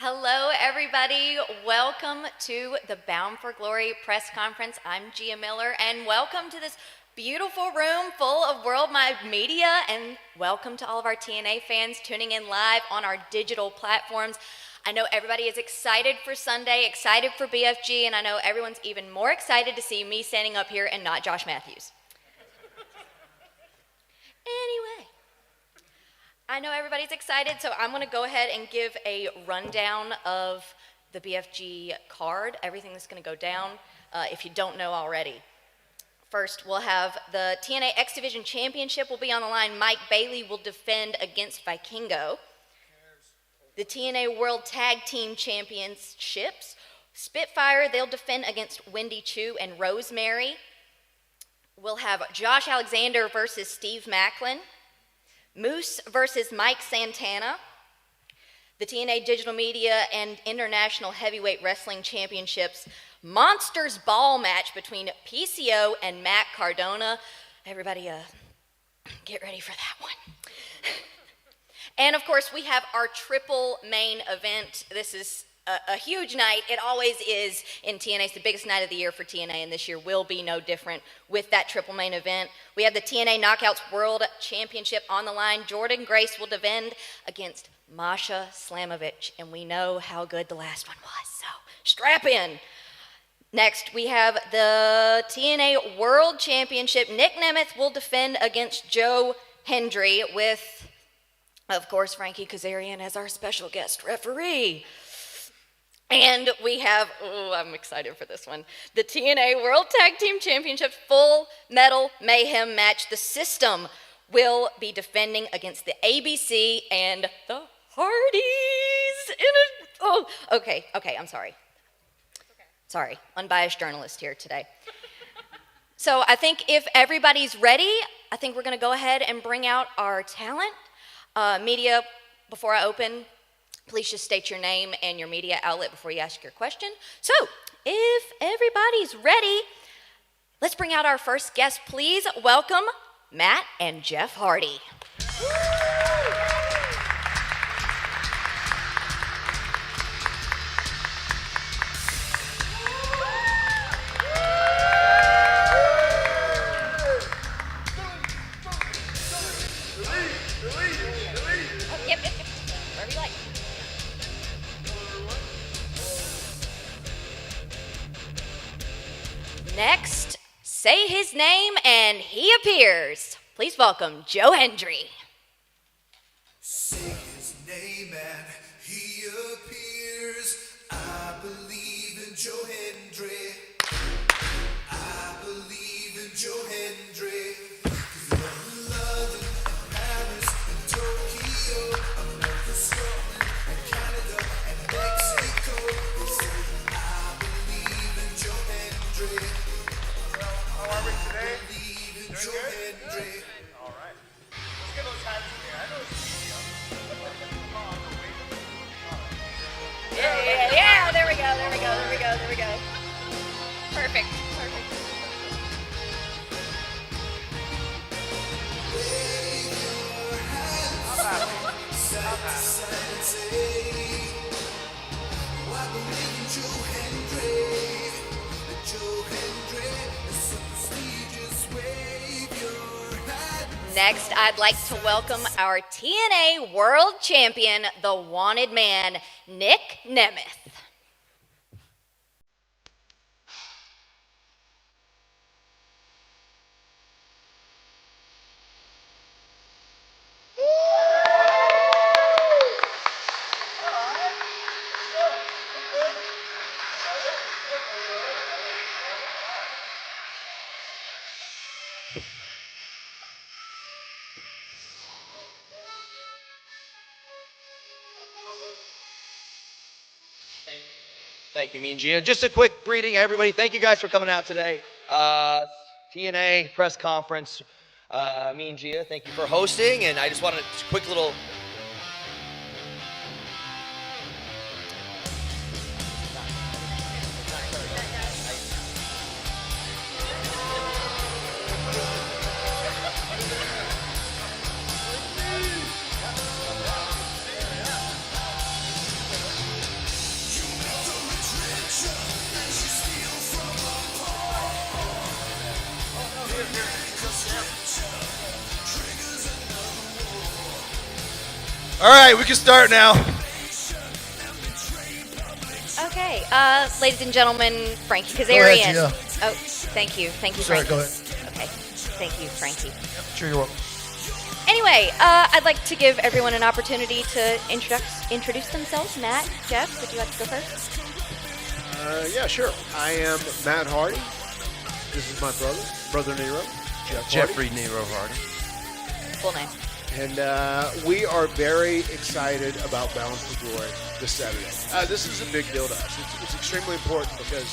Hello, everybody. Welcome to the Bound for Glory press conference. I'm Gia Miller, and welcome to this beautiful room full of worldwide media, and welcome to all of our TNA fans tuning in live on our digital platforms. I know everybody is excited for Sunday, excited for BFG, and I know everyone's even more excited to see me standing up here and not Josh Matthews. Anyway. I know everybody's excited, so I'm going to go ahead and give a rundown of the BFG card, everything that's going to go down, if you don't know already. First, we'll have the TNA X Division Championship will be on the line. Mike Bailey will defend against Vikingo. The TNA World Tag Team Championships, Spitfire, they'll defend against Wendy Chu and Rosemary. We'll have Josh Alexander versus Steve Macklin. Moose versus Mike Santana. The TNA Digital Media and International Heavyweight Wrestling Championships Monsters Ball match between PCO and Matt Cardona. Everybody get ready for that one. And of course we have our triple main event. This is a huge night. It always is in TNA. It's the biggest night of the year for TNA, and this year will be no different with that triple main event. We have the TNA Knockouts World Championship on the line. Jordan Grace will defend against Masha Slamovich, and we know how good the last one was, so strap in. Next, we have the TNA World Championship. Nic Nemeth will defend against Joe Hendry with, of course, Frankie Kazarian as our special guest referee. And we have, I'm excited for this one, the TNA World Tag Team Championship Full Metal Mayhem match. The System will be defending against the ABC and the Hardys. Okay, I'm sorry. Sorry, unbiased journalist here today. So I think if everybody's ready, I think we're going to go ahead and bring out our talent. Media, before I open, please just state your name and your media outlet before you ask your question. So, if everybody's ready, let's bring out our first guest. Please welcome Matt and Jeff Hardy. Next, say his name and he appears. Please welcome Joe Hendry. Say his name and he appears. I believe in Joe Hendry. I believe in Joe Hendry. 'Cause you're in London and Paris and Tokyo, America, Scotland and Canada and Mexico. They say I believe in Joe Hendry. How are we today? Believe in Joe Hendry. All right. Let's get those hands in here. I know it's easy. Yeah, there we go. Perfect. Next, I'd like to welcome our TNA World Champion, the Wanted Man, Nic Nemeth. Thank you, Mean Gia. Just a quick greeting, everybody. Thank you guys for coming out today. TNA press conference. Mean Gia, thank you for hosting. And I just wanted a quick little. All right, we can start now. Okay, ladies and gentlemen, Frankie Go ahead, Kazarian. Gia. Oh, thank you, Sorry, Frankie. go ahead. Okay, thank you, Frankie. Sure, you're welcome. Anyway, I'd like to give everyone an opportunity to introduce themselves. Matt, Jeff, would you like to go first? Yeah, sure. I am Matt Hardy. This is my brother Nero, Jeffrey Nero Hardy. Full name. And we are very excited about Bound for Glory this Saturday. This is a big deal to us. It's extremely important because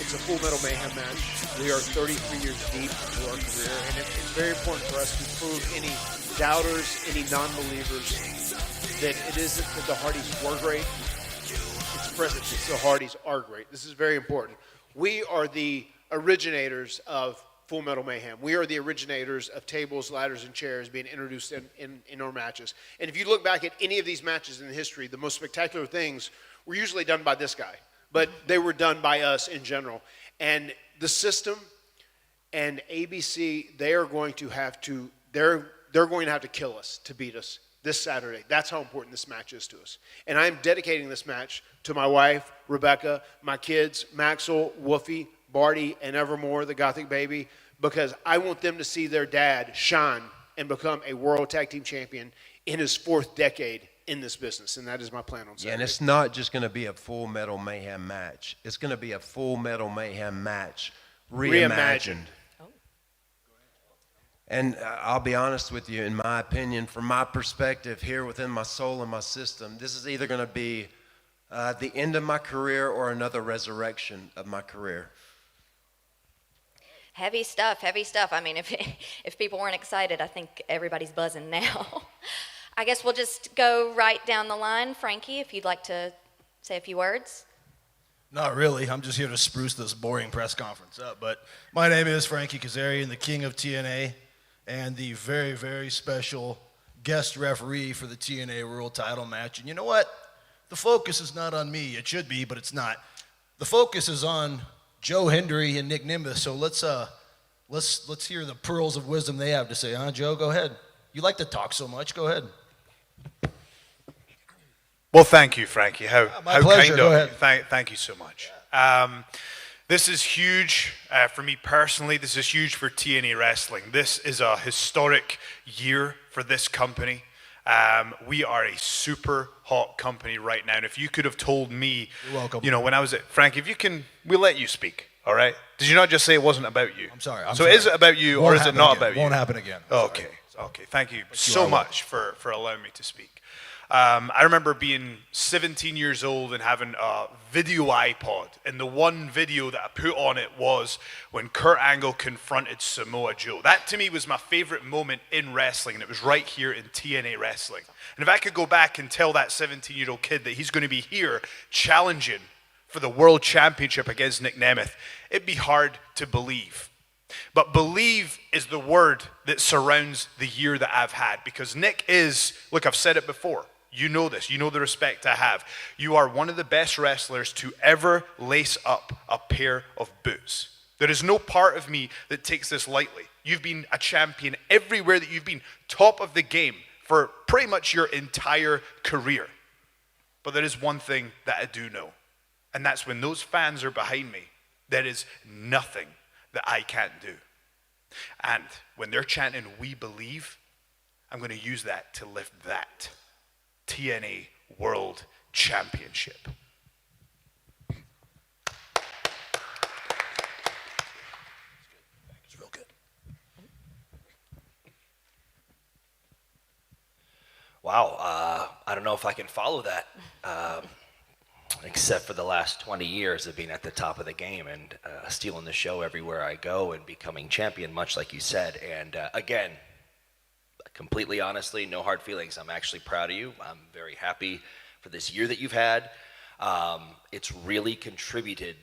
it's a Full Metal Mayhem match. We are 33 years deep into our career, and it's very important for us to prove any doubters, any non-believers, that it isn't that the Hardys were great. It's present. It's the Hardys are great. This is very important. We are the originators of Full Metal Mayhem. We are the originators of tables, ladders, and chairs being introduced in our matches. And if you look back at any of these matches in history, the most spectacular things were usually done by this guy, but they were done by us in general. And the system and ABC, they're going to have to kill us to beat us this Saturday. That's how important this match is to us. And I'm dedicating this match to my wife, Rebecca, my kids, Maxwell, Woofy, Barty, and Evermore, the Gothic baby, because I want them to see their dad shine and become a world tag team champion in his 4th decade in this business, and that is my plan on Saturday. Yeah, and it's not just going to be a Full Metal Mayhem match. It's going to be a Full Metal Mayhem match reimagined. And I'll be honest with you, in my opinion, from my perspective here within my soul and my system, this is either going to be the end of my career or another resurrection of my career. Heavy stuff, heavy stuff. I mean, if people weren't excited, I think everybody's buzzing now. I guess we'll just go right down the line. Frankie, if you'd like to say a few words. Not really. I'm just here to spruce this boring press conference up. But my name is Frankie Kazarian, the king of TNA, and the very, very special guest referee for the TNA World Title match. And you know what? The focus is not on me. It should be, but it's not. The focus is on Joe Hendry and Nic Nemeth. So let's hear the pearls of wisdom they have to say, huh, Joe? Go ahead. You like to talk so much. Go ahead. Well, thank you, Frankie. How pleasure. kind Go of ahead. you. Thank you so much. This is huge for me personally. This is huge for TNA Wrestling. This is a historic year for this company. We are a super hot company right now. And if you could have told me, you're welcome. You know, when I was at Frankie, if you can, we'll let you speak. All right? Did you not just say it wasn't about you? I'm sorry. So is it about you or is it not about you? Won't happen again. Okay. Okay. Thank you so much for allowing me to speak. I remember being 17 years old and having a video iPod, and the one video that I put on it was when Kurt Angle confronted Samoa Joe. That to me was my favorite moment in wrestling, and it was right here in TNA Wrestling. And if I could go back and tell that 17-year-old kid that he's going to be here challenging for the World Championship against Nic Nemeth, it'd be hard to believe. But believe is the word that surrounds the year that I've had, because Nick is, look, I've said it before. You know this. You know the respect I have. You are one of the best wrestlers to ever lace up a pair of boots. There is no part of me that takes this lightly. You've been a champion everywhere that you've been, top of the game for pretty much your entire career. But there is one thing that I do know, and that's when those fans are behind me, there is nothing that I can't do. And when they're chanting, "We believe," I'm going to use that to lift that TNA World Championship. It's real good. Wow, I don't know if I can follow that, except for the last 20 years of being at the top of the game and stealing the show everywhere I go and becoming champion, much like you said. And again, completely honestly, no hard feelings. I'm actually proud of you. I'm very happy for this year that you've had. It's really contributed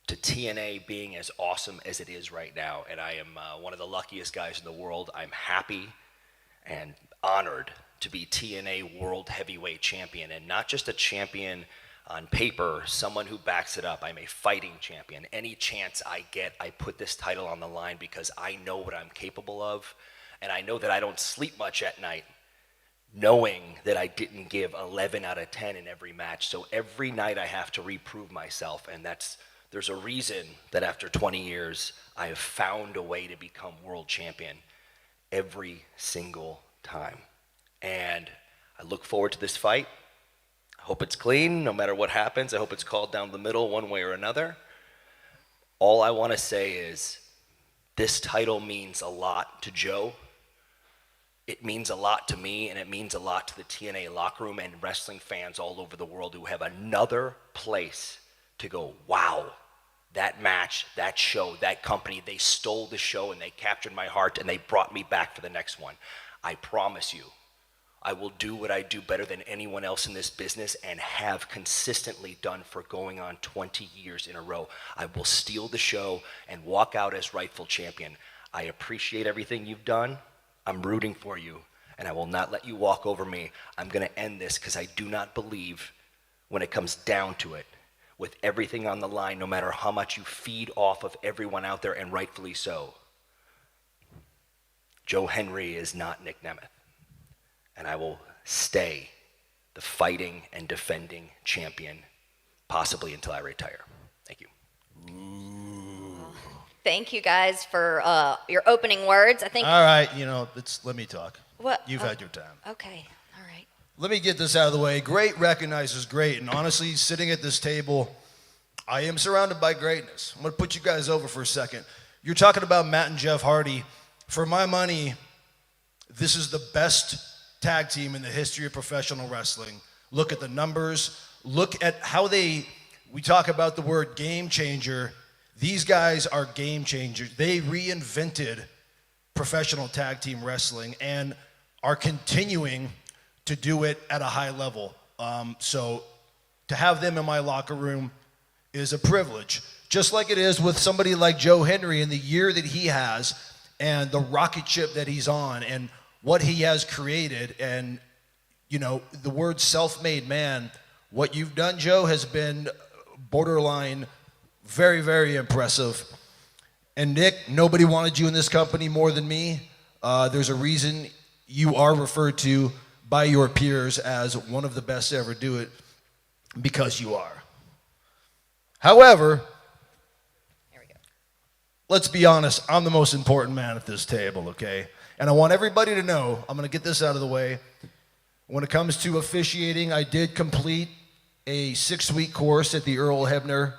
to TNA being as awesome as it is right now. And I am one of the luckiest guys in the world. I'm happy and honored to be TNA World Heavyweight Champion, and not just a champion on paper, someone who backs it up. I'm a fighting champion. Any chance I get, I put this title on the line because I know what I'm capable of. And I know that I don't sleep much at night knowing that I didn't give 11 out of 10 in every match. So every night I have to reprove myself, and there's a reason that after 20 years, I have found a way to become world champion every single time. And I look forward to this fight. I hope it's clean, no matter what happens. I hope it's called down the middle one way or another. All I want to say is this title means a lot to Joe. It means a lot to me, and it means a lot to the TNA locker room and wrestling fans all over the world who have another place to go, wow, that match, that show, that company, they stole the show and they captured my heart and they brought me back for the next one. I promise you, I will do what I do better than anyone else in this business and have consistently done for going on 20 years in a row. I will steal the show and walk out as rightful champion. I appreciate everything you've done. I'm rooting for you, and I will not let you walk over me. I'm going to end this because I do not believe, when it comes down to it, with everything on the line, no matter how much you feed off of everyone out there, and rightfully so, Joe Hendry is not Nic Nemeth. And I will stay the fighting and defending champion, possibly until I retire. Thank you. Thank you guys for your opening words. I think. All right, let me talk. What? You've had your time. Okay, all right. Let me get this out of the way. Great recognizes great, and honestly, sitting at this table, I am surrounded by greatness. I'm going to put you guys over for a second. You're talking about Matt and Jeff Hardy. For my money, this is the best tag team in the history of professional wrestling. Look at the numbers. Look at how we talk about the word game changer. These guys are game changers. They reinvented professional tag team wrestling and are continuing to do it at a high level. So to have them in my locker room is a privilege, just like it is with somebody like Joe Hendry in the year that he has and the rocket ship that he's on and what he has created. And, the word self-made man, what you've done, Joe, has been borderline very, very impressive. And Nick, nobody wanted you in this company more than me. There's a reason you are referred to by your peers as one of the best to ever do it, because you are. However, Here we go. Let's be honest, I'm the most important man at this table, okay? And I want everybody to know, I'm going to get this out of the way. When it comes to officiating, I did complete a 6-week course at the Earl Hebner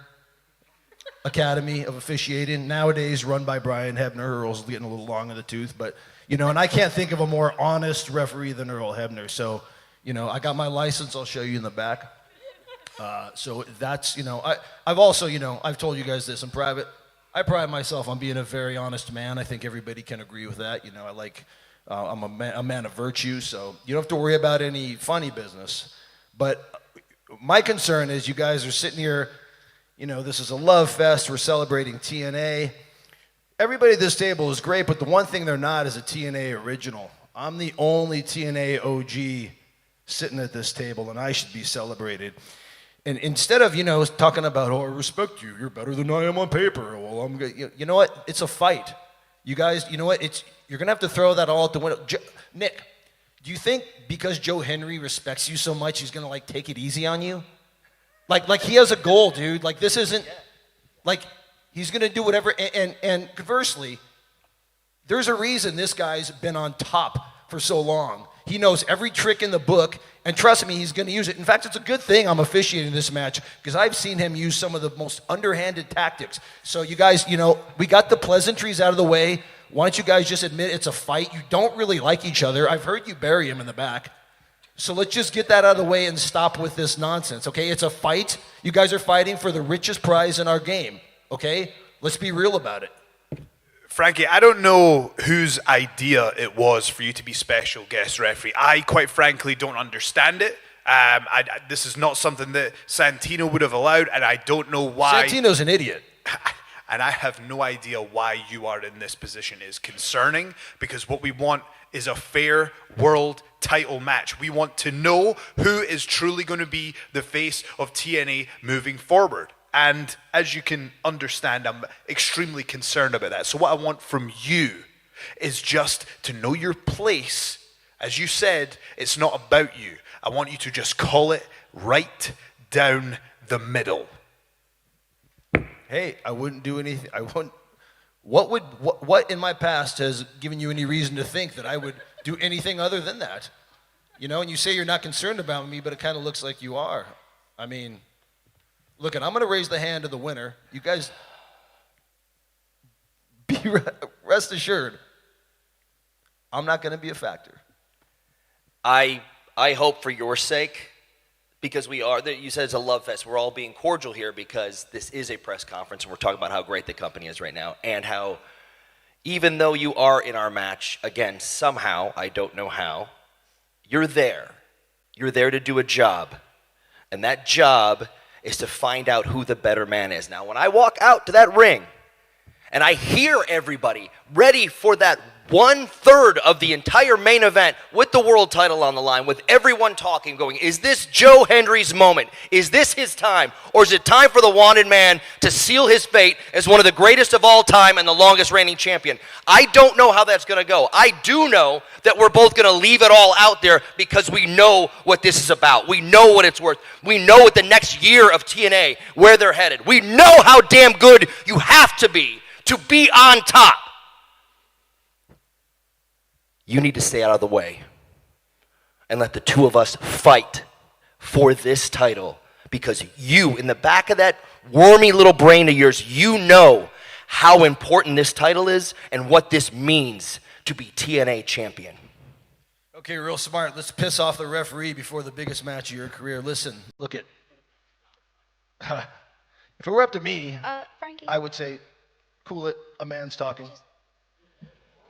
Academy of Officiating, nowadays run by Brian Hebner. Earl's getting a little long in the tooth, but, and I can't think of a more honest referee than Earl Hebner. So, I got my license. I'll show you in the back. So that's, I've also, I've told you guys this in private. I pride myself on being a very honest man. I think everybody can agree with that. I'm a man of virtue, so you don't have to worry about any funny business. But my concern is you guys are sitting here, this is a love fest. We're celebrating TNA. Everybody at this table is great, but the one thing they're not is a TNA original. I'm the only TNA OG sitting at this table, and I should be celebrated. And instead of, talking about, I respect you, you're better than I am on paper. Well, I'm good. You know what? It's a fight. You guys, you know what? You're going to have to throw that all out the window. Nick, do you think because Joe Hendry respects you so much, he's going to, take it easy on you? Like he has a goal, dude. This isn't, he's going to do whatever. And conversely, there's a reason this guy's been on top for so long. He knows every trick in the book, and trust me, he's going to use it. In fact, it's a good thing I'm officiating this match because I've seen him use some of the most underhanded tactics. So you guys, we got the pleasantries out of the way. Why don't you guys just admit it's a fight? You don't really like each other. I've heard you bury him in the back. So let's just get that out of the way and stop with this nonsense, okay? It's a fight. You guys are fighting for the richest prize in our game, okay? Let's be real about it. Frankie, I don't know whose idea it was for you to be special guest referee. I, quite frankly, don't understand it. This is not something that Santino would have allowed, and I don't know why. Santino's an idiot. And I have no idea why you are in this position. Is concerning, because what we want is a fair world title match. We want to know who is truly going to be the face of TNA moving forward. And as you can understand, I'm extremely concerned about that. So what I want from you is just to know your place As you said, it's not about you. I want you to just call it right down the middle. Hey, I wouldn't do anything. I wouldn't. What in my past has given you any reason to think that I would do anything other than that? You know, and you say you're not concerned about me, but it kind of looks like you are. I mean, look, and I'm going to raise the hand of the winner. You guys, rest assured, I'm not going to be a factor. I hope for your sake, because you said it's a love fest. We're all being cordial here because this is a press conference and we're talking about how great the company is right now and how even though you are in our match, again, somehow, I don't know how, you're there. You're there to do a job. And that job is to find out who the better man is. Now, when I walk out to that ring and I hear everybody ready for that 1/3 of the entire main event with the world title on the line, with everyone talking, going, is this Joe Hendry's moment? Is this his time? Or is it time for the wanted man to seal his fate as one of the greatest of all time and the longest reigning champion? I don't know how that's going to go. I do know that we're both going to leave it all out there because we know what this is about. We know what it's worth. We know what the next year of TNA, where they're headed. We know how damn good you have to be on top. You need to stay out of the way and let the two of us fight for this title because you, in the back of that wormy little brain of yours, you know how important this title is and what this means to be TNA champion. Okay, real smart. Let's piss off the referee before the biggest match of your career. Listen, look at. If it were up to me, Frankie. I would say, cool it, a man's talking.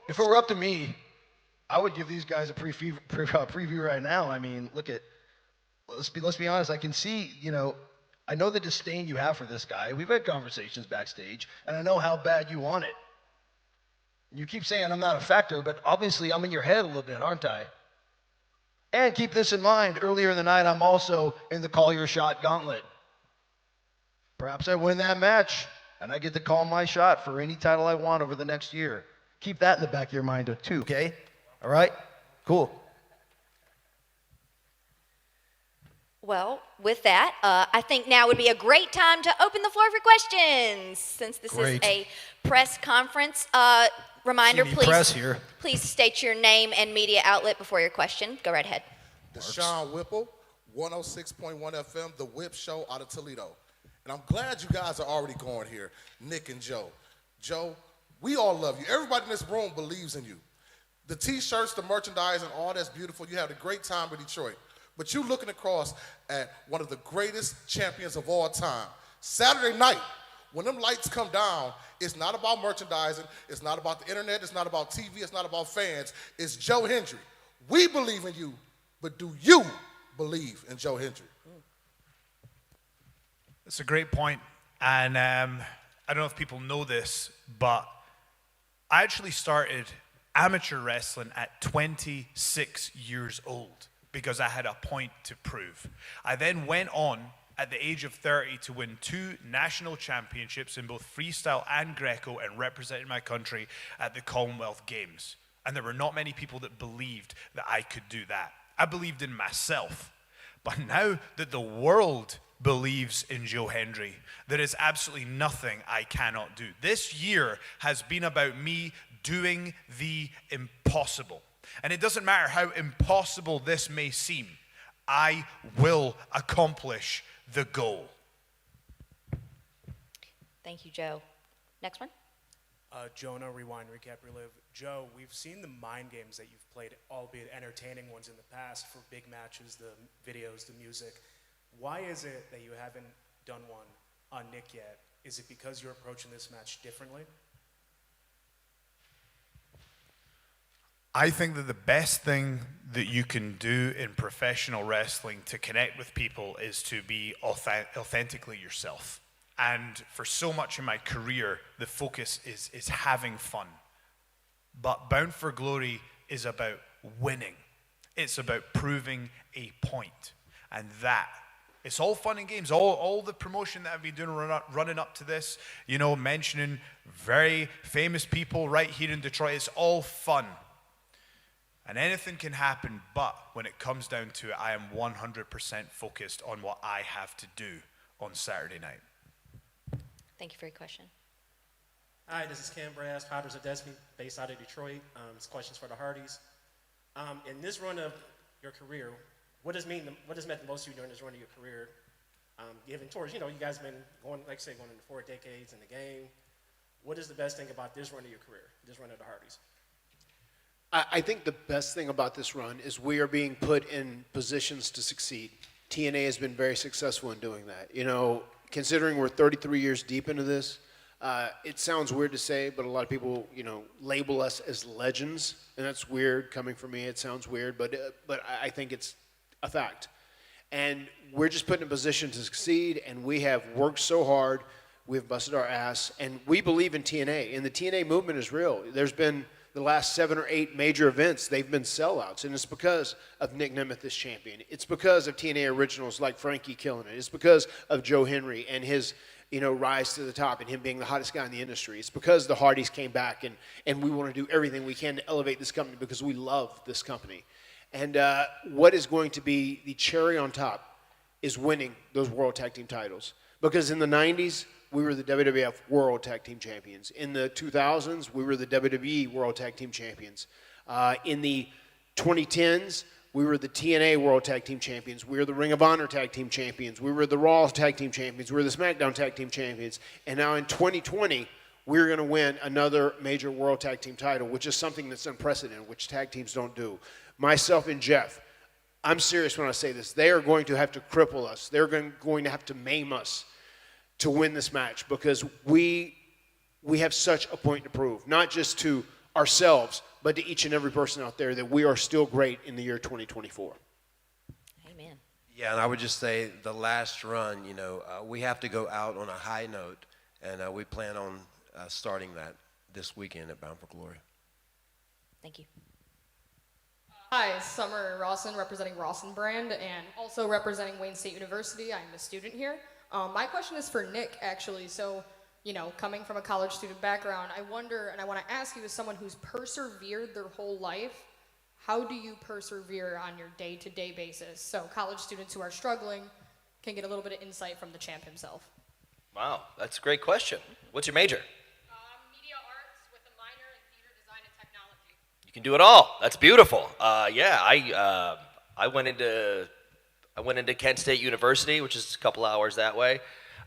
If it were up to me, I would give these guys a preview right now. I mean, look at, let's be honest. I can see, I know the disdain you have for this guy. We've had conversations backstage, and I know how bad you want it. You keep saying I'm not a factor, but obviously I'm in your head a little bit, aren't I? And keep this in mind, earlier in the night, I'm also in the call your shot gauntlet. Perhaps I win that match, and I get to call my shot for any title I want over the next year. Keep that in the back of your mind, too, okay? All right? Cool. Well, with that, I think now would be a great time to open the floor for questions. Since this is a press conference, reminder, please state your name and media outlet before your question. Go right ahead. Deshaun Whipple, 106.1 FM, The Whip Show out of Toledo. And I'm glad you guys are already going here, Nick and Joe. Joe, we all love you. Everybody in this room believes in you. The T-shirts, the merchandise, and all that's beautiful. You had a great time in Detroit. But you looking across at one of the greatest champions of all time. Saturday night, when them lights come down, it's not about merchandising. It's not about the internet. It's not about TV. It's not about fans. It's Joe Hendry. We believe in you, but do you believe in Joe Hendry? That's a great point. And I don't know if people know this, but I actually started amateur wrestling at 26 years old because I had a point to prove. I then went on at the age of 30 to win 2 national championships in both freestyle and Greco and represented my country at the Commonwealth Games. And there were not many people that believed that I could do that. I believed in myself. But now that the world believes in Joe Hendry, there is absolutely nothing I cannot do. This year has been about me doing the impossible. And it doesn't matter how impossible this may seem, I will accomplish the goal. Thank you, Joe. Next one. Jonah, Rewind, Recap, Relive. Joe, we've seen the mind games that you've played, albeit entertaining ones in the past for big matches, the videos, the music. Why is it that you haven't done one on Nick yet? Is it because you're approaching this match differently? I think that the best thing that you can do in professional wrestling to connect with people is to be authentically yourself. And for so much in my career, the focus is having fun. But Bound for Glory is about winning. It's about proving a point. And that, it's all fun and games. All the promotion that I've been doing running up to this, mentioning very famous people right here in Detroit, it's all fun. And anything can happen, but when it comes down to it, I am 100% focused on what I have to do on Saturday night. Thank you for your question. Hi, this is Cam Brass, Potters of Destiny, based out of Detroit. It's questions for the Hardys. In this run of your career, what has meant the most to you during this run of your career? Given towards, you guys have been going, like I say, going into 4 decades in the game. What is the best thing about this run of your career, this run of the Hardys? I think the best thing about this run is we are being put in positions to succeed. TNA has been very successful in doing that. Considering we're 33 years deep into this, it sounds weird to say, but a lot of people, label us as legends, and that's weird coming from me. It sounds weird, but I think it's a fact. And we're just put in a position to succeed, and we have worked so hard. We've busted our ass, and we believe in TNA, and the TNA movement is real. There's been the last 7 or 8 major events, they've been sellouts, and it's because of Nic Nemeth as champion. It's because of TNA originals like Frankie killing it. It's because of Joe Hendry and his rise to the top and him being the hottest guy in the industry. It's because the Hardys came back, and we want to do everything we can to elevate this company because we love this company. And what is going to be the cherry on top is winning those World Tag Team titles. Because in the 90s, we were the WWF World Tag Team Champions. In the 2000s, we were the WWE World Tag Team Champions. In the 2010s, we were the TNA World Tag Team Champions. We were the Ring of Honor Tag Team Champions. We were the Raw Tag Team Champions. We were the SmackDown Tag Team Champions. And now in 2020, we're going to win another major World Tag Team title, which is something that's unprecedented, which tag teams don't do. Myself and Jeff, I'm serious when I say this. They are going to have to cripple us. They're going to have to maim us to win this match because we have such a point to prove, not just to ourselves, but to each and every person out there that we are still great in the year 2024. Amen. Yeah, and I would just say the last run, we have to go out on a high note, and we plan on starting that this weekend at Bound for Glory. Thank you. Hi, Summer Rawson, representing Rawson Brand, and also representing Wayne State University. I'm a student here. My question is for Nick, actually. So, coming from a college student background, I wonder, and I want to ask you as someone who's persevered their whole life, how do you persevere on your day-to-day basis? So college students who are struggling can get a little bit of insight from the champ himself. Wow, that's a great question. What's your major? Media arts with a minor in theater design and technology. You can do it all. That's beautiful. I went into Kent State University, which is a couple hours that way,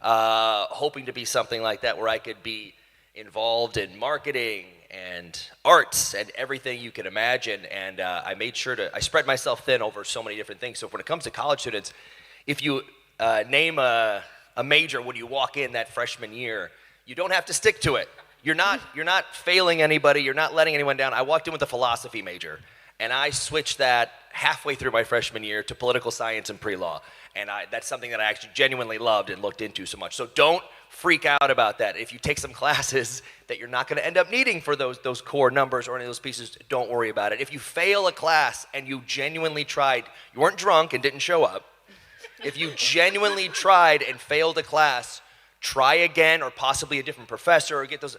hoping to be something like that where I could be involved in marketing and arts and everything you can imagine. And I made sure I spread myself thin over so many different things. So when it comes to college students, if you name a major when you walk in that freshman year, you don't have to stick to it. You're not failing anybody. You're not letting anyone down. I walked in with a philosophy major, and I switched that halfway through my freshman year to political science and pre-law. And that's something that I actually genuinely loved and looked into so much. So don't freak out about that. If you take some classes that you're not going to end up needing for those core numbers or any of those pieces, don't worry about it. If you fail a class and you genuinely tried, you weren't drunk and didn't show up. If you genuinely tried and failed a class, try again, or possibly a different professor, or get those.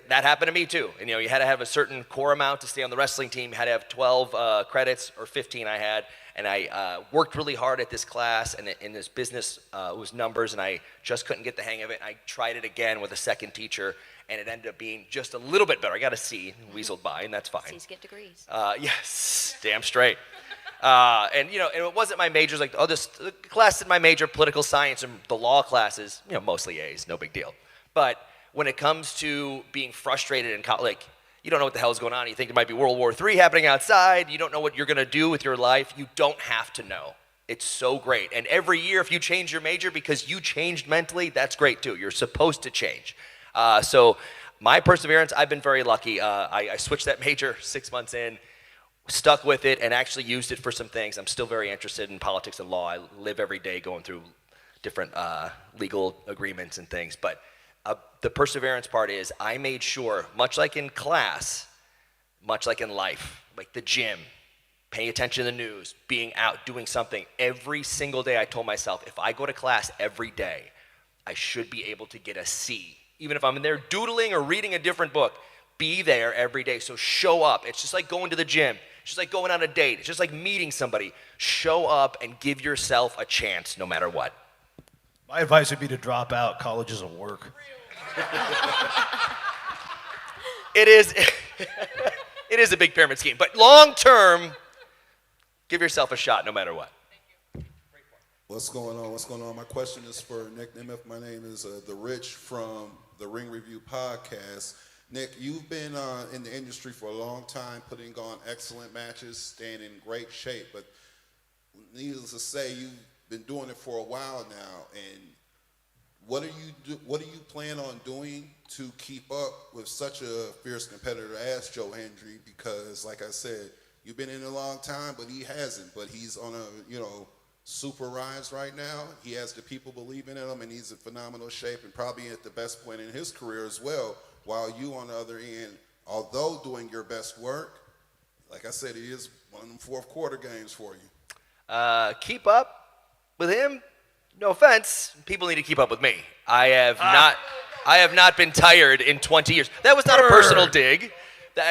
That happened to me too. And you had to have a certain core amount to stay on the wrestling team. You had to have 12 credits, or 15 I had. And I worked really hard at this class, and in this business it was numbers, and I just couldn't get the hang of it. I tried it again with a second teacher, and it ended up being just a little bit better. I got a C, weaseled by, and that's fine. C's get degrees. Yes, damn straight. And it wasn't my majors. Like, the class in my major, political science, and the law classes, mostly A's, no big deal. But when it comes to being frustrated in college, you don't know what the hell is going on. You think there might be World War III happening outside. You don't know what you're going to do with your life. You don't have to know. It's so great. And every year, if you change your major because you changed mentally, that's great too. You're supposed to change. So my perseverance, I've been very lucky. I switched that major 6 months in, stuck with it, and actually used it for some things. I'm still very interested in politics and law. I live every day going through different legal agreements and things. But the perseverance part is I made sure, much like in class, much like in life, like the gym, paying attention to the news, being out, doing something, every single day I told myself, if I go to class every day, I should be able to get a C. Even if I'm in there doodling or reading a different book, be there every day. So show up. It's just like going to the gym. It's just like going on a date. It's just like meeting somebody. Show up and give yourself a chance no matter what. My advice would be to drop out. College isn't work. It is it is a big pyramid scheme, but long term, give yourself a shot no matter what. What's going on? What's going on? My question is for Nic Nemeth. My name is The Rich from the Ring Review Podcast. Nick, you've been in the industry for a long time, putting on excellent matches, staying in great shape. But needless to say, you've been doing it for a while now. And what do you plan on doing to keep up with such a fierce competitor as Joe Hendry? Because, like I said, you've been in a long time, but he hasn't. But he's on a super rise right now. He has the people believing in him, and he's in phenomenal shape and probably at the best point in his career as well. While you on the other end, although doing your best work, like I said, it is one of them fourth quarter games for you. Keep up with him? No offense, people need to keep up with me. I have not been tired in 20 years. That was not a personal dig.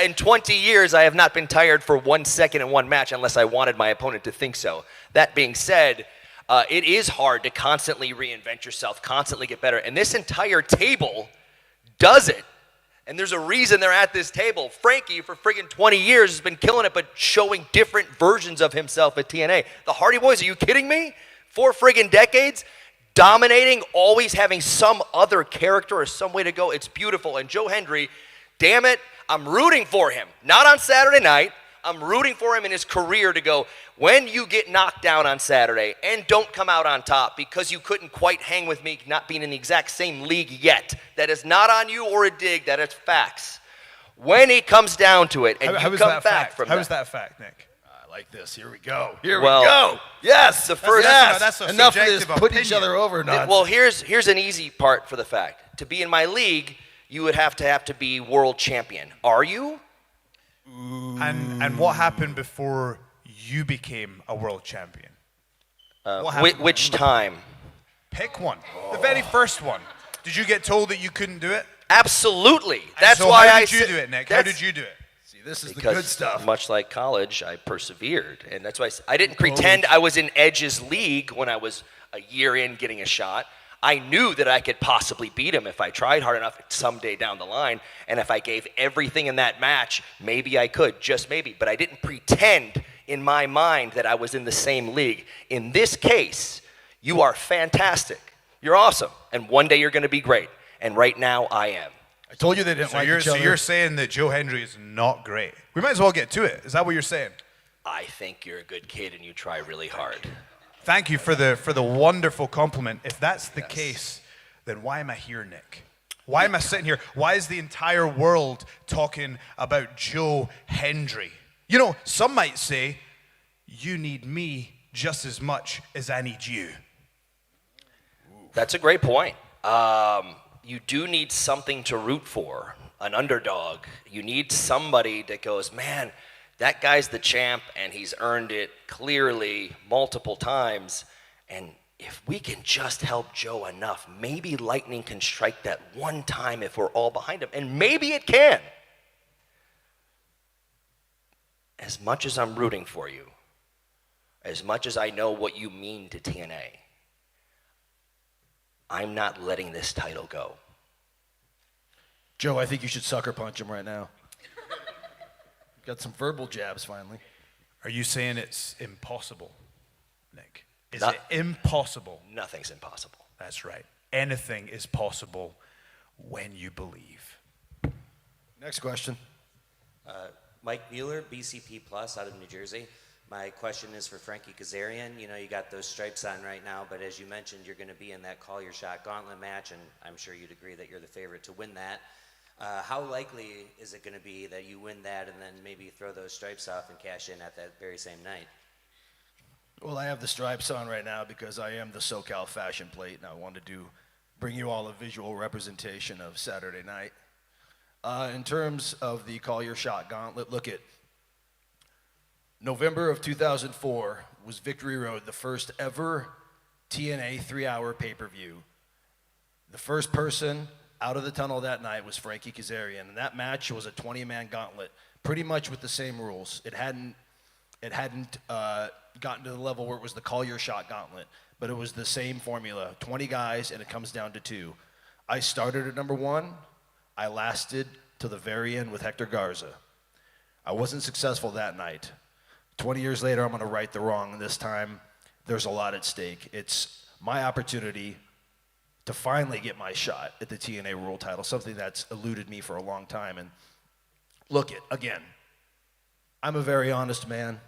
In 20 years, I have not been tired for 1 second in one match unless I wanted my opponent to think so. That being said, it is hard to constantly reinvent yourself, constantly get better. And this entire table does it. And there's a reason they're at this table. Frankie, for friggin' 20 years, has been killing it, but showing different versions of himself at TNA. The Hardy Boys, are you kidding me? 4 friggin' decades, dominating, always having some other character or some way to go. It's beautiful. And Joe Hendry, damn it, I'm rooting for him. Not on Saturday night. I'm rooting for him in his career to go, when you get knocked down on Saturday and don't come out on top because you couldn't quite hang with me not being in the exact same league yet, that is not on you or a dig, that is facts. When he comes down to it and you come back from that. How is that fact, Nick? I like this. Here we go. Here we Well, go. Yes. The first, That's a Enough of this subjective putting each opinion. other over nonsense. well, here's an easy part for the fact. To be in my league, you would have to be world champion. Are you? And what happened before you became a world champion? What happened? Which time? Pick one. The very first one. Did you get told that you couldn't do it? Absolutely. And That's so why how I did you said- do it, Nick? How that's- did you do it? See, this is the Because good stuff. much like college, I persevered. And that's why I didn't pretend I was in Edge's league when I was a year in getting a shot. I knew that I could possibly beat him if I tried hard enough someday down the line. And if I gave everything in that match, maybe I could, just maybe. But I didn't pretend in my mind that I was in the same league. In this case, you are fantastic. You're awesome. And one day you're going to be great. And right now, I am. I told you they didn't So like you're, each so other. you're saying that Joe Hendry is not great. We might as well get to it. Is that what you're saying? I think you're a good kid and you try really hard. Thank you for the wonderful compliment. If that's the case, then why am I here, Nick? Why am I sitting here? Why is the entire world talking about Joe Hendry? You know, some might say, you need me just as much as I need you. That's a great point. You do need something to root for, an underdog. You need somebody that goes, man, that guy's the champ and he's earned it clearly multiple times. And if we can just help Joe enough, maybe lightning can strike that one time if we're all behind him. And maybe it can. As much as I'm rooting for you, as much as I know what you mean to TNA, I'm not letting this title go. Joe, I think you should sucker punch him right now. Got some verbal jabs finally. Are you saying it's impossible, Nick? Is Not- it impossible? Nothing's impossible. That's right. Anything is possible when you believe. Next question. Mike Mueller, BCP Plus out of New Jersey. My question is for Frankie Kazarian. You know, you got those stripes on right now, but as you mentioned, you're going to be in that Call Your Shot Gauntlet match, and I'm sure you'd agree that you're the favorite to win that. How likely is it going to be that you win that and then maybe throw those stripes off and cash in at that very same night? Well, I have the stripes on right now because I am the SoCal fashion plate, and I wanted to bring you all a visual representation of Saturday night. In terms of the Call Your Shot Gauntlet, look at November of 2004 was Victory Road, the first ever TNA 3-hour pay-per-view. The first person out of the tunnel that night was Frankie Kazarian, and that match was a 20-man gauntlet, pretty much with the same rules. It hadn't It hadn't gotten to the level where it was the call your shot gauntlet, but it was the same formula, 20 guys, and it comes down to 2. I started at number 1. I lasted to the very end with Hector Garza. I wasn't successful that night. 20 years later, I'm going to right the wrong, and this time there's a lot at stake. It's my opportunity to finally get my shot at the TNA World title, something that's eluded me for a long time. And look it, again, I'm a very honest man.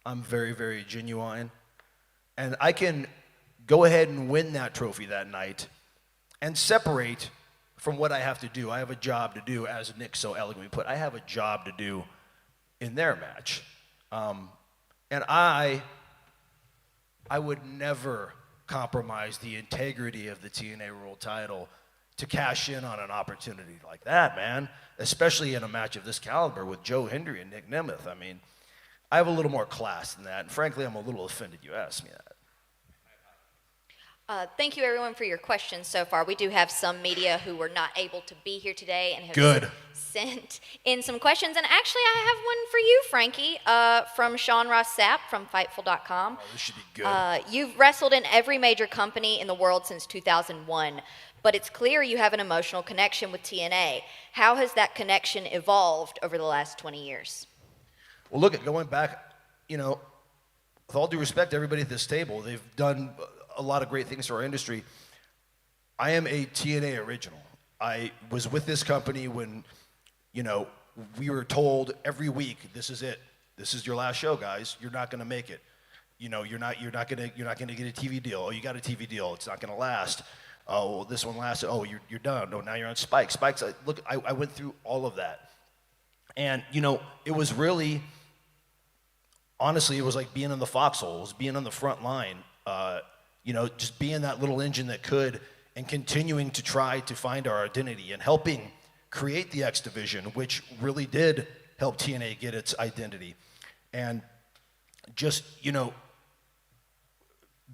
I'm very, very genuine. And I can go ahead and win that trophy that night and separate from what I have to do. I have a job to do, as Nick so elegantly put. I have a job to do in their match. And I would never compromise the integrity of the TNA World title to cash in on an opportunity like that, man, especially in a match of this caliber with Joe Hendry and Nic Nemeth. I mean, I have a little more class than that, and frankly, I'm a little offended you asked me that. Thank you, everyone, for your questions so far. We do have some media who were not able to be here today and have sent in some questions. And actually, I have one for you, Frankie, from Sean Ross Sapp from Fightful.com. Oh, this should be good. You've wrestled in every major company in the world since 2001, but it's clear you have an emotional connection with TNA. How has that connection evolved over the last 20 years? Well, look, going back, you know, with all due respect to everybody at this table, they've done a lot of great things for our industry. I am a TNA original. I was with this company when, you know, we were told every week, this is it. This is your last show, guys. You're not going to make it. You know, you're not going to get a TV deal. Oh, you got a TV deal. It's not going to last. Oh, well, this one lasted. Oh, you're done. No, now you're on Spike. Spike's, look, I went through all of that. And, you know, it was really, honestly, it was like being in the foxhole. It was being on the front line. You know, just being that little engine that could, and continuing to try to find our identity and helping create the X Division, which really did help TNA get its identity. And just, you know,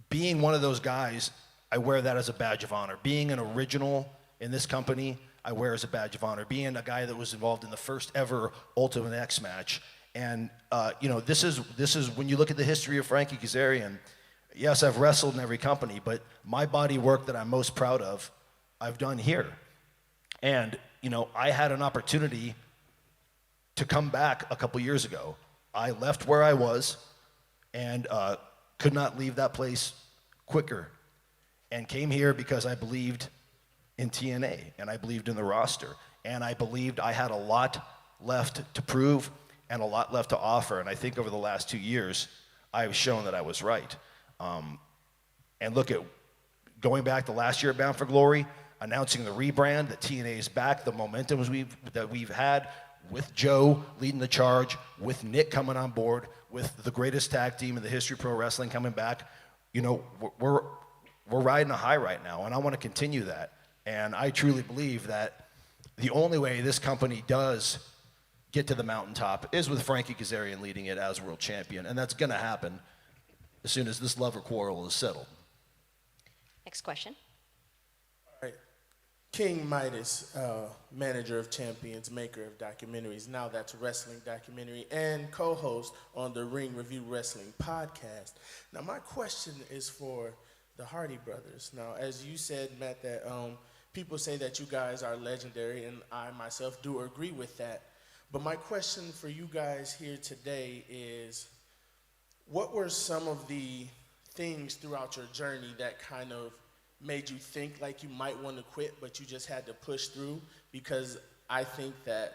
being one of those guys, I wear that as a badge of honor. Being an original in this company, I wear as a badge of honor. Being a guy that was involved in the first ever Ultimate X match. And, you know, this is when you look at the history of Frankie Kazarian. Yes, I've wrestled in every company, but my body work that I'm most proud of, I've done here. And, you know, I had an opportunity to come back a couple years ago. I left where I was and could not leave that place quicker, and came here because I believed in TNA, and I believed in the roster, and I believed I had a lot left to prove and a lot left to offer. And I think over the last 2 years, I've shown that I was right. And look at going back to last year at Bound for Glory, announcing the rebrand, that TNA is back, the momentum that we've had with Joe leading the charge, with Nick coming on board, with the greatest tag team in the history of pro wrestling coming back. You know, we're riding a high right now, and I want to continue that. And I truly believe that the only way this company does get to the mountaintop is with Frankie Kazarian leading it as world champion, and that's going to happen as soon as this lover quarrel is settled. Next question. All right. King Midas, manager of champions, maker of documentaries, now that's wrestling documentary, and co-host on the Ring Review Wrestling podcast. Now my question is for the Hardy brothers. Now, as you said, Matt, that people say that you guys are legendary, and I myself do agree with that. But my question for you guys here today is, what were some of the things throughout your journey that kind of made you think like you might want to quit, but you just had to push through? Because I think that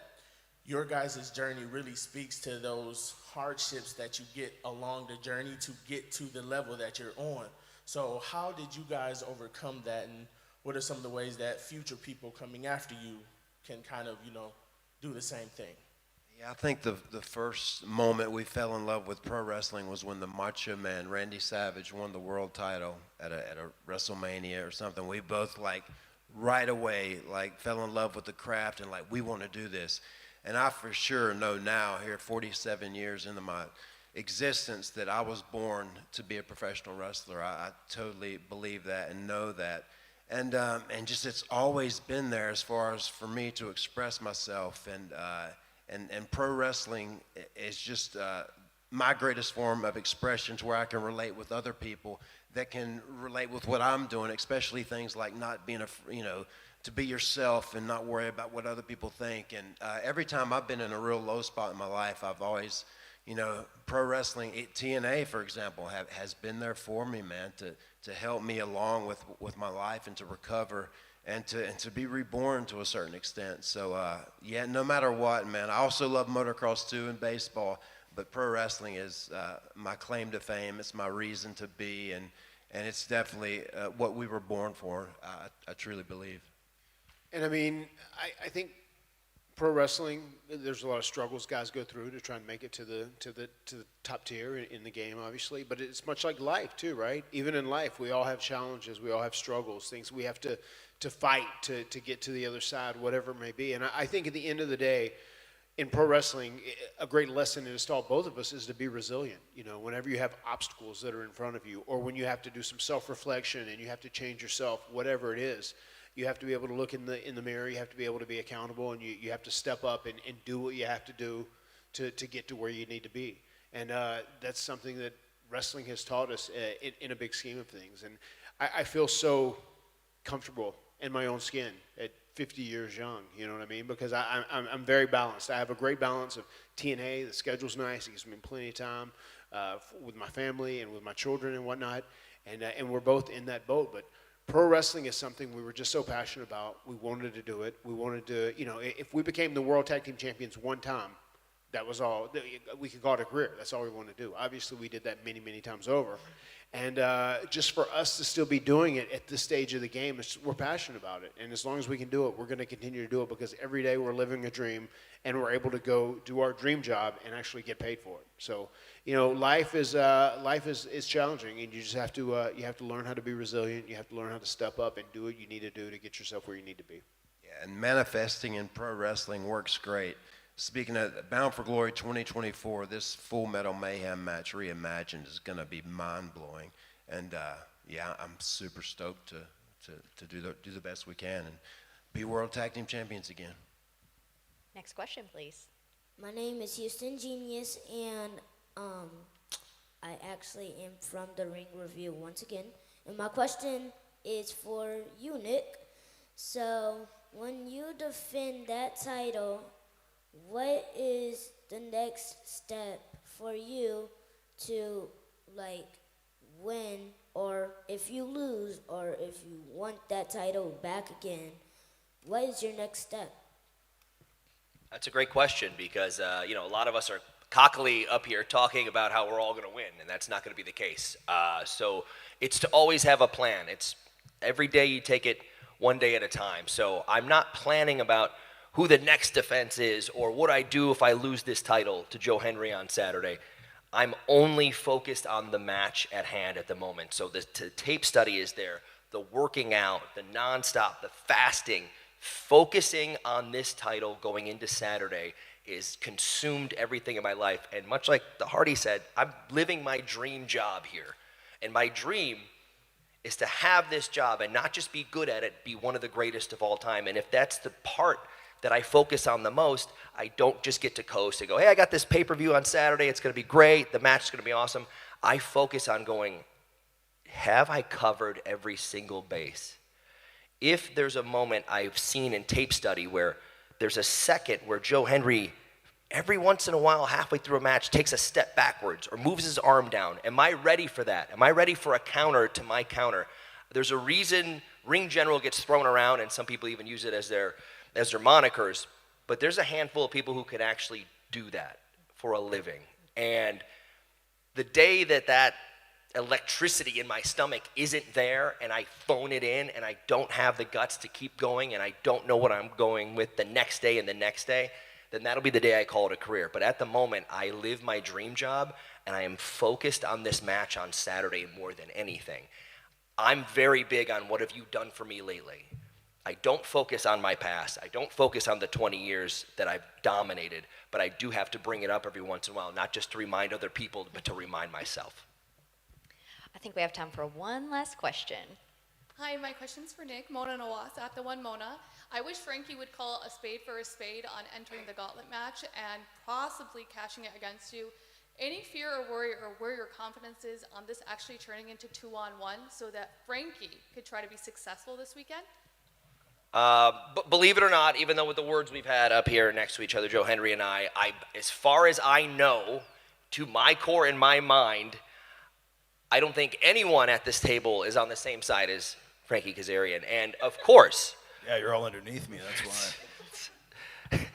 your guys' journey really speaks to those hardships that you get along the journey to get to the level that you're on. So how did you guys overcome that, and what are some of the ways that future people coming after you can kind of, you know, do the same thing? Yeah, I think the first moment we fell in love with pro wrestling was when the Macho Man, Randy Savage, won the world title at a WrestleMania or something. We both, like, right away, like, fell in love with the craft and, like, we want to do this. And I for sure know now, here 47 years into my existence, that I was born to be a professional wrestler. I totally believe that and know that. And just it's always been there as far as for me to express myself. And pro wrestling is just my greatest form of expression to where I can relate with other people that can relate with what I'm doing, especially things like not being, to be yourself and not worry about what other people think. And every time I've been in a real low spot in my life, I've always, pro wrestling, TNA, for example, has been there for me, man, to help me along with my life and to recover and to be reborn to a certain extent. So, yeah, no matter what, man. I also love motocross too and baseball, but pro wrestling is my claim to fame. It's my reason to be, and it's definitely what we were born for, I truly believe. And I mean, I think pro wrestling, there's a lot of struggles guys go through to try and make it to the top tier in the game, obviously. But it's much like life too, right? Even in life, we all have challenges, we all have struggles, things we have to fight to get to the other side, whatever it may be. And I think at the end of the day, in pro wrestling, a great lesson to install both of us is to be resilient. Whenever you have obstacles that are in front of you, or when you have to do some self-reflection and you have to change yourself, whatever it is, you have to be able to look in the mirror. You have to be able to be accountable, and you have to step up and do what you have to do to get to where you need to be. And that's something that wrestling has taught us in a big scheme of things. And I feel so comfortable in my own skin at 50 years young, you know what I mean? Because I'm very balanced. I have a great balance of TNA. The schedule's nice. It gives me plenty of time with my family and with my children and whatnot. And we're both in that boat. But pro wrestling is something we were just so passionate about. We wanted to do it. We wanted to, if we became the World Tag Team Champions one time, that was all. We could call it a career. That's all we wanted to do. Obviously, we did that many, many times over. And just for us to still be doing it at this stage of the game, we're passionate about it. And as long as we can do it, we're going to continue to do it, because every day we're living a dream and we're able to go do our dream job and actually get paid for it. So, life is challenging, and you just have to learn how to be resilient. You have to learn how to step up and do what you need to do to get yourself where you need to be. Yeah, and manifesting in pro wrestling works great. Speaking of Bound for Glory 2024, this Full Metal Mayhem match reimagined is going to be mind-blowing. And, yeah, I'm super stoked to do the best we can and be World Tag Team Champions again. Next question, please. My name is Houston Genius, and I actually am from the Ring Review once again. And my question is for you, Nick. So, when you defend that title, what is the next step for you to, win, or if you lose, or if you want that title back again, what is your next step? That's a great question, because, a lot of us are cockily up here talking about how we're all going to win, and that's not going to be the case. So it's to always have a plan. It's every day you take it one day at a time. So I'm not planning about who the next defense is or what I do if I lose this title to Joe Hendry on Saturday. I'm only focused on the match at hand at the moment. So the tape study is there, the working out, the nonstop, the fasting, focusing on this title going into Saturday is consumed everything in my life. And much like the Hardy said, I'm living my dream job here. And my dream is to have this job and not just be good at it, be one of the greatest of all time. And if that's the part that I focus on the most, I don't just get to coast and go, hey, I got this pay-per-view on Saturday, it's gonna be great, the match is gonna be awesome. I focus on going, have I covered every single base? If there's a moment I've seen in tape study where there's a second where Joe Hendry, every once in a while, halfway through a match, takes a step backwards or moves his arm down, am I ready for that? Am I ready for a counter to my counter? There's a reason Ring General gets thrown around, and some people even use it as their monikers, but there's a handful of people who can actually do that for a living. And the day that electricity in my stomach isn't there and I phone it in and I don't have the guts to keep going and I don't know what I'm going with the next day and the next day, then that'll be the day I call it a career. But at the moment, I live my dream job and I am focused on this match on Saturday more than anything. I'm very big on what have you done for me lately. I don't focus on my past. I don't focus on the 20 years that I've dominated, but I do have to bring it up every once in a while, not just to remind other people, but to remind myself. I think we have time for one last question. Hi, my question's for Nick. Mona Nawas at the One Mona. I wish Frankie would call a spade for a spade on entering the gauntlet match and possibly cashing it against you Any fear or worry or where your confidence is on this actually turning into 2-on-1 so that Frankie could try to be successful this weekend? But believe it or not, even though with the words we've had up here next to each other, Joe Hendry and I, as far as I know, to my core in my mind, I don't think anyone at this table is on the same side as Frankie Kazarian. And of course... Yeah, you're all underneath me, that's why.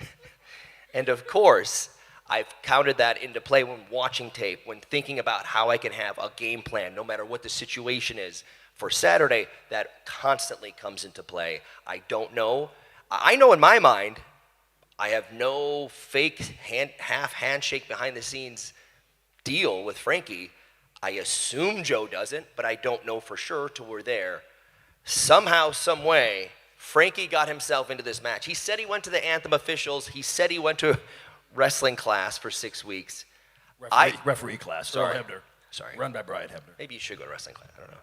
And of course, I've counted that into play when watching tape, when thinking about how I can have a game plan, no matter what the situation is. For Saturday, that constantly comes into play. I don't know. I know in my mind, I have no fake half handshake behind the scenes deal with Frankie. I assume Joe doesn't, but I don't know for sure till we're there. Somehow, some way, Frankie got himself into this match. He said he went to the Anthem officials. He said he went to wrestling class for 6 weeks. Referee class. Sorry. Earl Hebner. Sorry. Run by Brian Hebner. Maybe you should go to wrestling class. I don't know.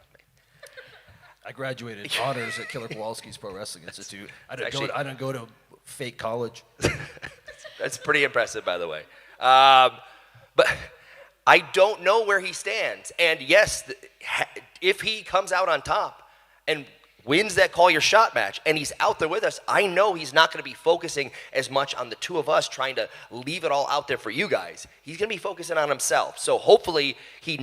I graduated honors at Killer Kowalski's Pro Wrestling Institute. I didn't go to fake college. That's pretty impressive, by the way. But I don't know where he stands. And yes, if he comes out on top and wins that call your shot match and he's out there with us, I know he's not going to be focusing as much on the two of us trying to leave it all out there for you guys. He's going to be focusing on himself. So hopefully he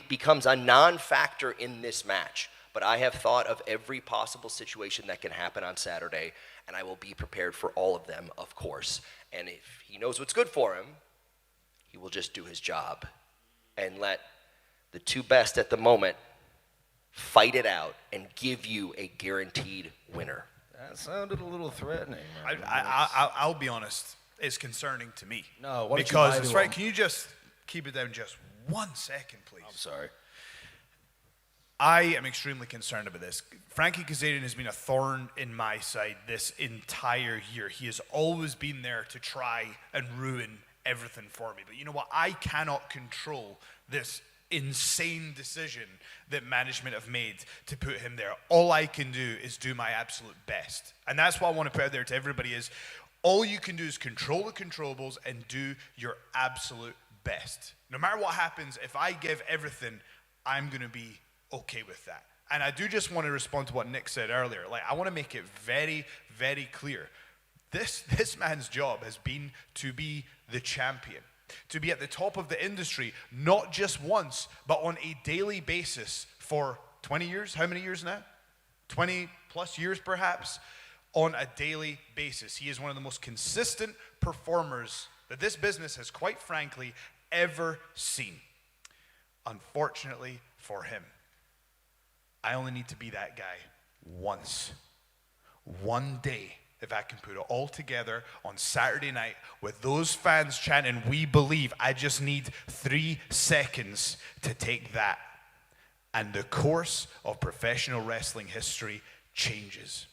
becomes a non-factor in this match. But I have thought of every possible situation that can happen on Saturday, and I will be prepared for all of them, of course. And if he knows what's good for him, he will just do his job and let the two best at the moment fight it out and give you a guaranteed winner. That sounded a little threatening. I'll be honest. It's concerning to me. No, what because it's right. Can you just keep it down just 1 second, please? I'm sorry. I am extremely concerned about this. Frankie Kazarian has been a thorn in my side this entire year. He has always been there to try and ruin everything for me. But you know what? I cannot control this insane decision that management have made to put him there. All I can do is do my absolute best. And that's what I want to put out there to everybody is all you can do is control the controllables and do your absolute best. No matter what happens, if I give everything, I'm going to be okay with that. And I do just want to respond to what Nick said earlier. Like, I want to make it very, very clear. This man's job has been to be the champion, to be at the top of the industry, not just once, but on a daily basis for 20 years. How many years now? 20 plus years, perhaps, on a daily basis. He is one of the most consistent performers that this business has, quite frankly, ever seen. Unfortunately for him, I only need to be that guy once. One day, if I can put it all together on Saturday night with those fans chanting, "We believe," I just need 3 seconds to take that. And the course of professional wrestling history changes.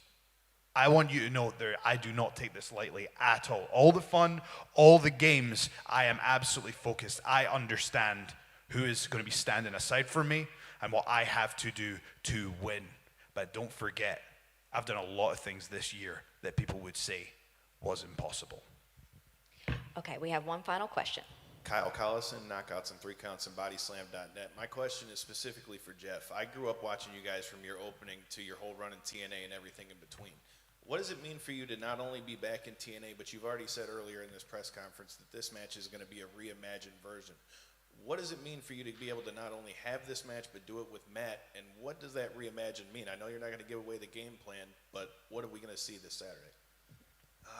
I want you to know that I do not take this lightly at all. All the fun, all the games, I am absolutely focused. I understand who is going to be standing aside for me and what I have to do to win. But don't forget, I've done a lot of things this year that people would say was impossible. Okay, we have one final question. Kyle Collison, Knockouts and 3 Counts and Bodyslam.net. My question is specifically for Jeff. I grew up watching you guys from your opening to your whole run in TNA and everything in between. What does it mean for you to not only be back in TNA, but you've already said earlier in this press conference that this match is going to be a reimagined version. What does it mean for you to be able to not only have this match, but do it with Matt? And what does that reimagine mean? I know you're not going to give away the game plan, but what are we going to see this Saturday?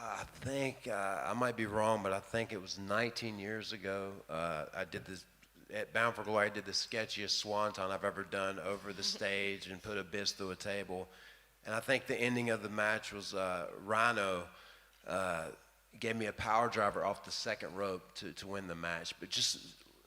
I think, I might be wrong, but I think it was 19 years ago, I did this, at Bound for Glory, I did the sketchiest swanton I've ever done over the stage and put abyss through a table. And I think the ending of the match was Rhino gave me a power driver off the second rope to win the match. But just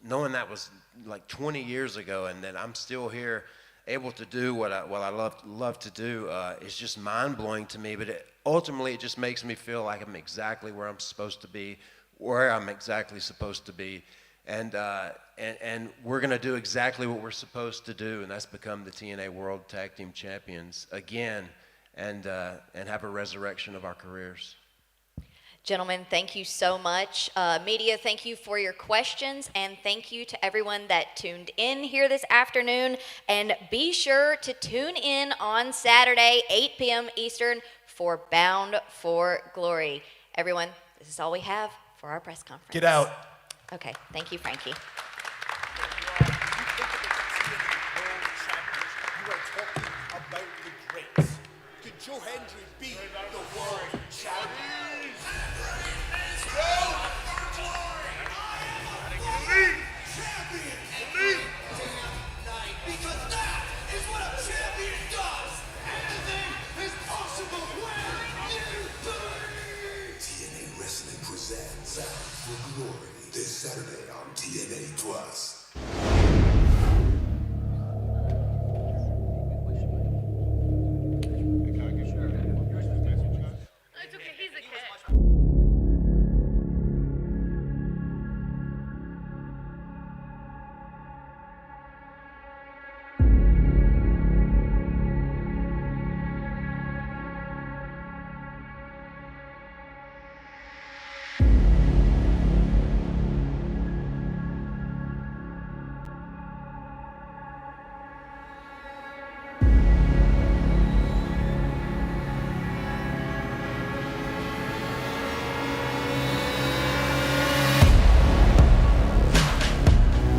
knowing that was like 20 years ago and that I'm still here able to do what I love to do is just mind-blowing to me. But ultimately, it just makes me feel like I'm exactly where I'm supposed to be, where I'm exactly supposed to be. And we're going to do exactly what we're supposed to do, and that's become the TNA World Tag Team Champions again and have a resurrection of our careers. Gentlemen, thank you so much. Media, thank you for your questions, and thank you to everyone that tuned in here this afternoon. And be sure to tune in on Saturday, 8 p.m. Eastern, for Bound for Glory. Everyone, this is all we have for our press conference. Get out. Okay, thank you, Frankie. You are talking about the greats. Could Joe Hendry be the world champion? Champion!